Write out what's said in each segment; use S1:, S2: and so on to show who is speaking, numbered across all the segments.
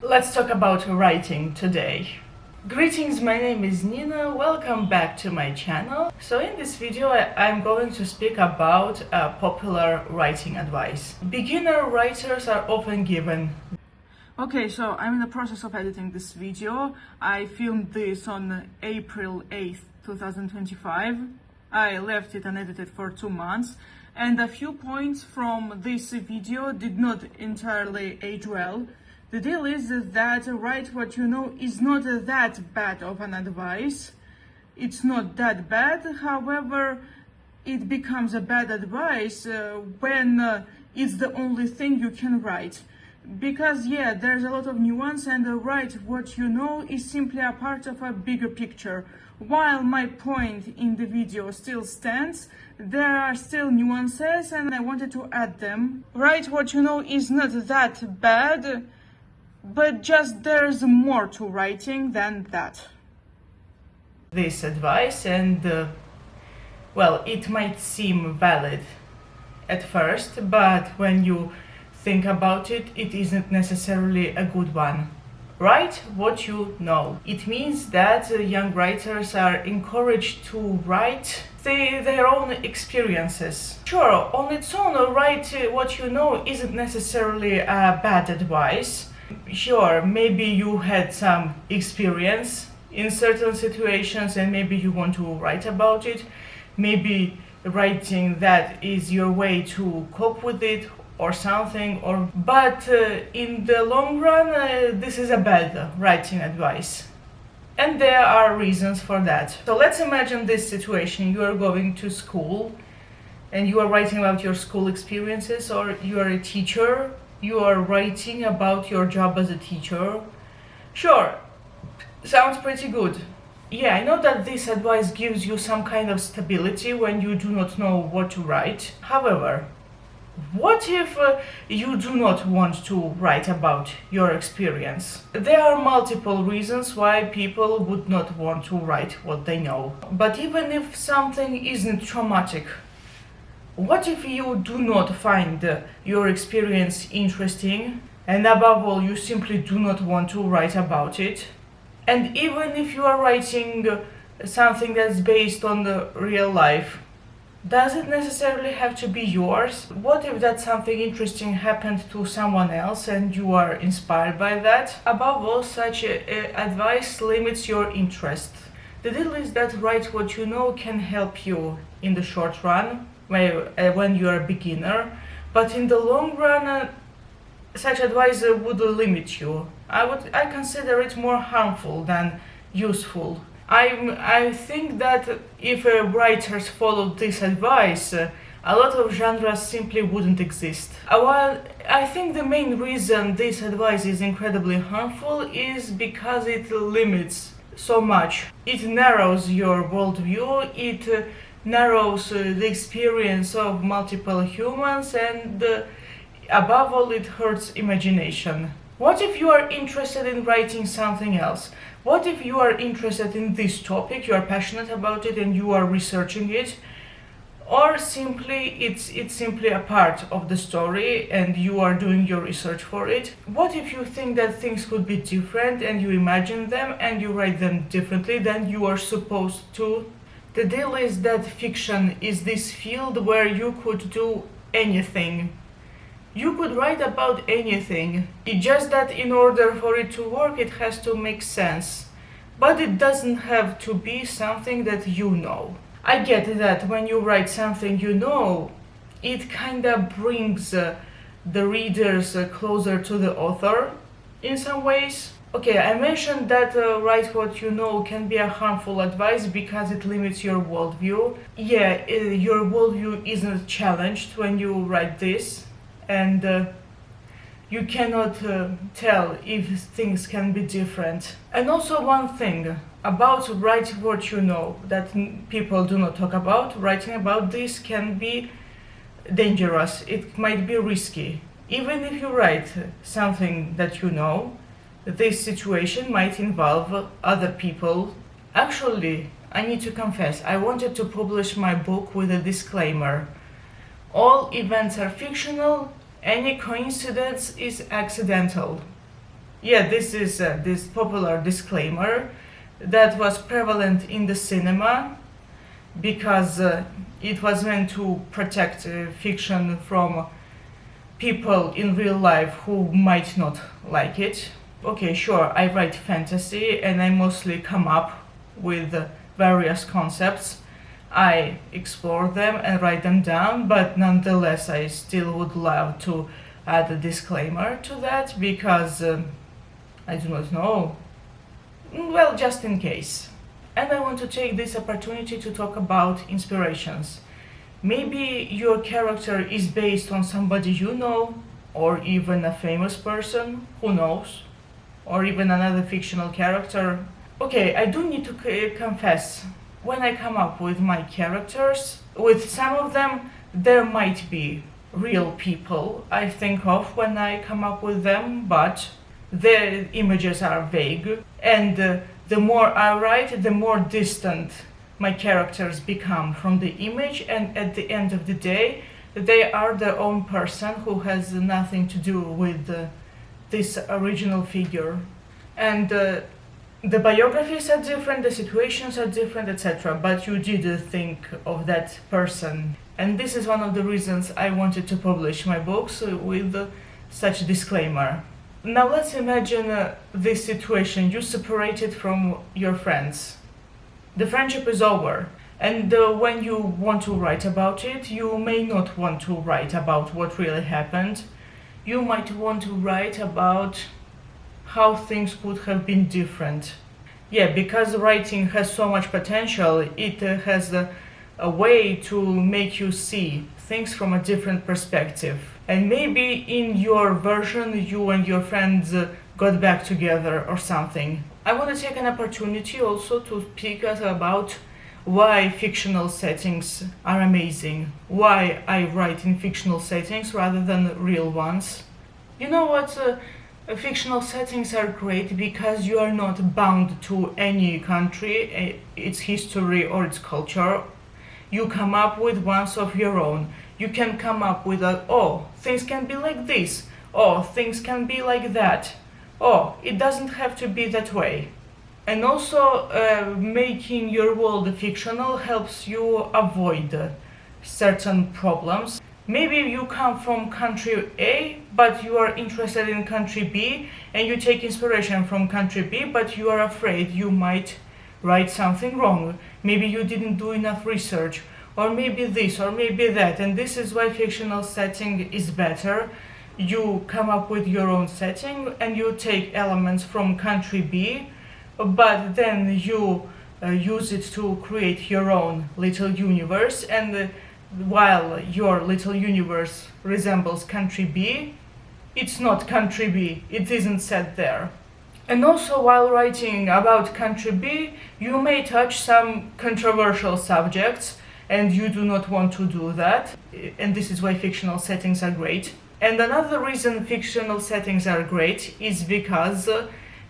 S1: Let's talk about writing today. Greetings, my name is Nina, welcome back to my channel. So in this video I'm going to speak about popular writing advice. Beginner writers are often given. Okay, so I'm in the process of editing this video. I filmed this on April 8th, 2025. I left it unedited for 2 months, and a few points from this video did not entirely age well. The deal is that write what you know is not that bad of an advice. It's not that bad, however, it becomes a bad advice when it's the only thing you can write. Because yeah, there's a lot of nuance, and write what you know is simply a part of a bigger picture. While my point in the video still stands, there are still nuances and I wanted to add them. Write what you know is not that bad, but just there's more to writing than that. This advice, and well, it might seem valid at first, but when you think about it, it isn't necessarily a good one. Write what you know. It means that young writers are encouraged to write their own experiences. Sure, on its own, write what you know isn't necessarily a bad advice. Sure, maybe you had some experience in certain situations and maybe you want to write about it. Maybe writing that is your way to cope with it or something, but in the long run, this is a bad writing advice. And there are reasons for that. So let's imagine this situation. You are going to school and you are writing about your school experiences, or you are a teacher. You are writing about your job as a teacher. Sure, sounds pretty good. Yeah, I know that this advice gives you some kind of stability when you do not know what to write. However, what if you do not want to write about your experience? There are multiple reasons why people would not want to write what they know. But even if something isn't traumatic, what if you do not find your experience interesting, and above all, you simply do not want to write about it? And even if you are writing something that's based on the real life, does it necessarily have to be yours? What if that something interesting happened to someone else and you are inspired by that? Above all, such advice limits your interest. The deal is that write what you know can help you in the short run, when you are a beginner, but in the long run, such advice would limit you. I consider it more harmful than useful. I think that if writers followed this advice, a lot of genres simply wouldn't exist. While I think the main reason this advice is incredibly harmful is because it limits so much. It narrows your worldview, it narrows the experience of multiple humans, and above all, it hurts imagination. What if you are interested in writing something else? What if you are interested in this topic, you are passionate about it and you are researching it? Or simply it's simply a part of the story and you are doing your research for it? What if you think that things could be different and you imagine them and you write them differently than you are supposed to? The deal is that fiction is this field where you could do anything. You could write about anything. It's just that in order for it to work, it has to make sense. But it doesn't have to be something that you know. I get that when you write something you know, it kinda brings the readers closer to the author in some ways. Okay, I mentioned that write what you know can be a harmful advice because it limits your worldview. Yeah, your worldview isn't challenged when you write this. And you cannot tell if things can be different. And also one thing about write what you know that people do not talk about, writing about this can be dangerous, it might be risky. Even if you write something that you know, this situation might involve other people. Actually, I need to confess, I wanted to publish my book with a disclaimer. All events are fictional, any coincidence is accidental. Yeah, this is this popular disclaimer that was prevalent in the cinema because it was meant to protect fiction from people in real life who might not like it. Okay, sure, I write fantasy and I mostly come up with various concepts. I explore them and write them down, but nonetheless, I still would love to add a disclaimer to that because I do not know. Well, just in case. And I want to take this opportunity to talk about inspirations. Maybe your character is based on somebody you know, or even a famous person, who knows, or even another fictional character. Okay, I do need to confess, when I come up with my characters, with some of them, there might be real people I think of when I come up with them, but the images are vague, and the more I write, the more distant my characters become from the image, and at the end of the day, they are their own person who has nothing to do with this original figure. And the biographies are different, the situations are different, etc. But you did think of that person. And this is one of the reasons I wanted to publish my books with such a disclaimer. Now let's imagine this situation. You separated from your friends. The friendship is over. And when you want to write about it, you may not want to write about what really happened. You might want to write about how things could have been different. Yeah, because writing has so much potential, it has a way to make you see things from a different perspective. And maybe in your version, you and your friends got back together or something. I want to take an opportunity also to speak about why fictional settings are amazing, why I write in fictional settings rather than real ones. You know what? Fictional settings are great because you are not bound to any country, its history or its culture. You come up with ones of your own. You can come up with oh, things can be like this. Oh, things can be like that. Oh, it doesn't have to be that way. And also, making your world fictional helps you avoid certain problems. Maybe you come from country A, but you are interested in country B, and you take inspiration from country B, but you are afraid you might write something wrong. Maybe you didn't do enough research, or maybe this, or maybe that, and this is why fictional setting is better. You come up with your own setting, and you take elements from country B, but then you use it to create your own little universe, and while your little universe resembles country B, it's not country B, it isn't set there. And also, while writing about country B, you may touch some controversial subjects, and you do not want to do that, and this is why fictional settings are great. And another reason fictional settings are great is because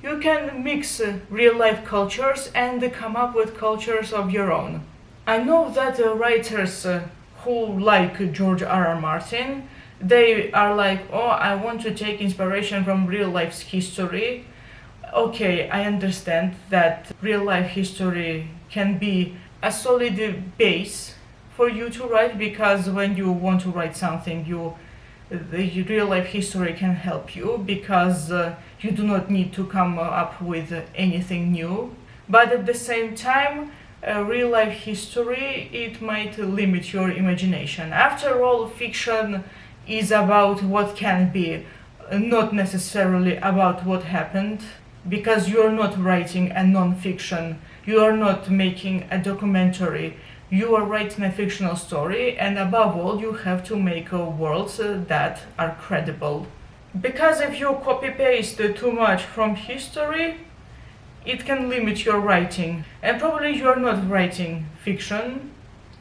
S1: you can mix real-life cultures and come up with cultures of your own. I know that writers who like George R.R. Martin, they are like, oh, I want to take inspiration from real-life's history. Okay, I understand that real-life history can be a solid base for you to write, because when you want to write something, the real-life history can help you, because you do not need to come up with anything new. But at the same time, real-life history, it might limit your imagination. After all, fiction is about what can be, not necessarily about what happened, because you are not writing a non-fiction, you are not making a documentary, you are writing a fictional story, and above all, you have to make worlds that are credible. Because if you copy-paste too much from history, it can limit your writing. And probably you are not writing fiction,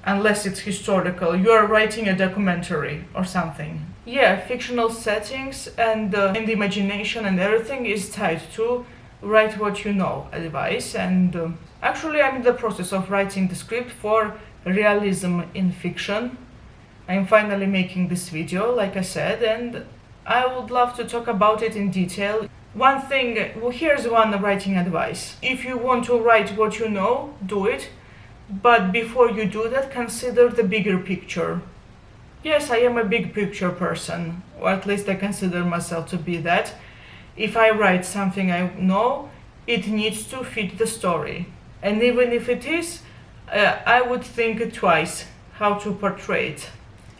S1: unless it's historical. You are writing a documentary or something. Yeah, fictional settings and the imagination and everything is tied to write what you know advice. And actually, I'm in the process of writing the script for realism in fiction. I'm finally making this video, like I said, and I would love to talk about it in detail One thing, well, here's one writing advice. If you want to write what you know, do it. But before you do that, consider the bigger picture. Yes, I am a big picture person, or at least I consider myself to be that. If I write something I know, it needs to fit the story. And even if it is, I would think twice how to portray it.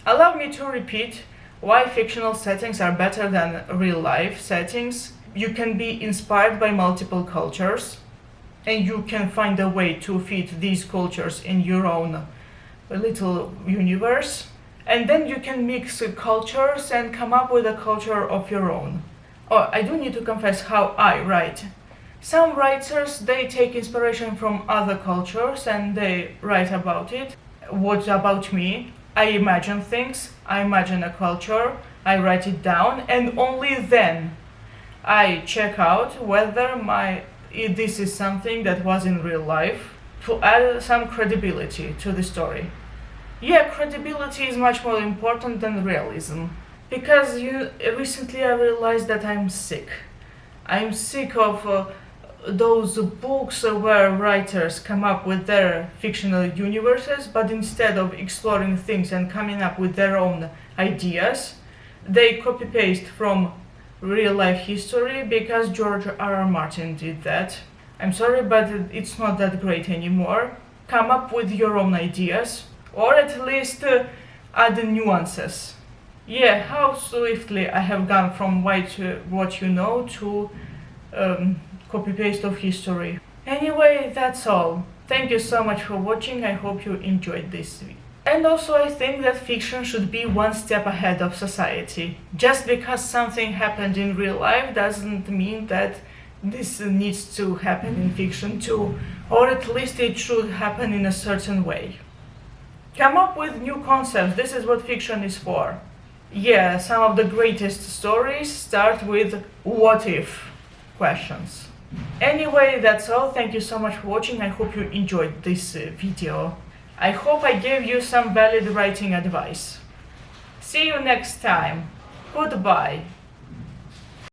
S1: Allow me to repeat why fictional settings are better than real life settings. You can be inspired by multiple cultures, and you can find a way to fit these cultures in your own little universe. And then you can mix cultures and come up with a culture of your own. Oh, I do need to confess how I write. Some writers, they take inspiration from other cultures and they write about it. What about me? I imagine things, I imagine a culture, I write it down, and only then I check out whether this is something that was in real life, to add some credibility to the story. Yeah, credibility is much more important than realism. Because recently I realized that I'm sick. I'm sick of those books where writers come up with their fictional universes, but instead of exploring things and coming up with their own ideas, they copy-paste from real-life history because George R.R. Martin did that. I'm sorry, but it's not that great anymore. Come up with your own ideas, or at least add nuances. Yeah, how swiftly I have gone from what you know to copy-paste of history. Anyway, that's all. Thank you so much for watching. I hope you enjoyed this video. And also I think that fiction should be one step ahead of society. Just because something happened in real life doesn't mean that this needs to happen in fiction too, or at least it should happen in a certain way. Come up with new concepts. This is what fiction is for. Yeah, some of the greatest stories start with what if questions. Anyway, that's all. Thank you so much for watching. I hope you enjoyed this video. I hope I gave you some valid writing advice. See you next time. Goodbye.